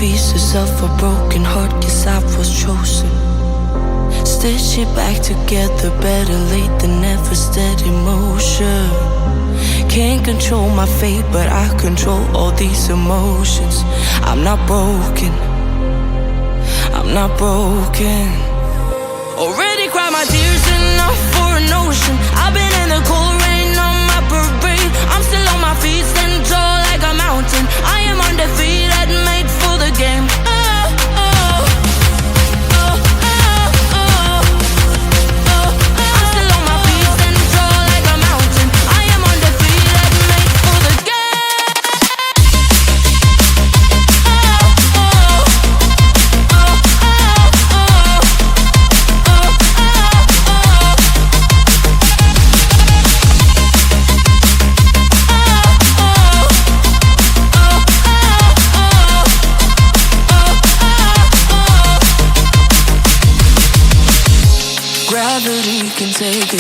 pieces of a broken heart, guess I was chosen. Stitch it back together, better late than never, steady motion. Can't control my fate, but I control all these emotions. I'm not broken, I'm not broken. Already cried my tears enough for an ocean. I've been in the cold rain on my parade. I'm still on my feet, stand tall like a mountain. I am undefeated, made for the game. Gravity can take it.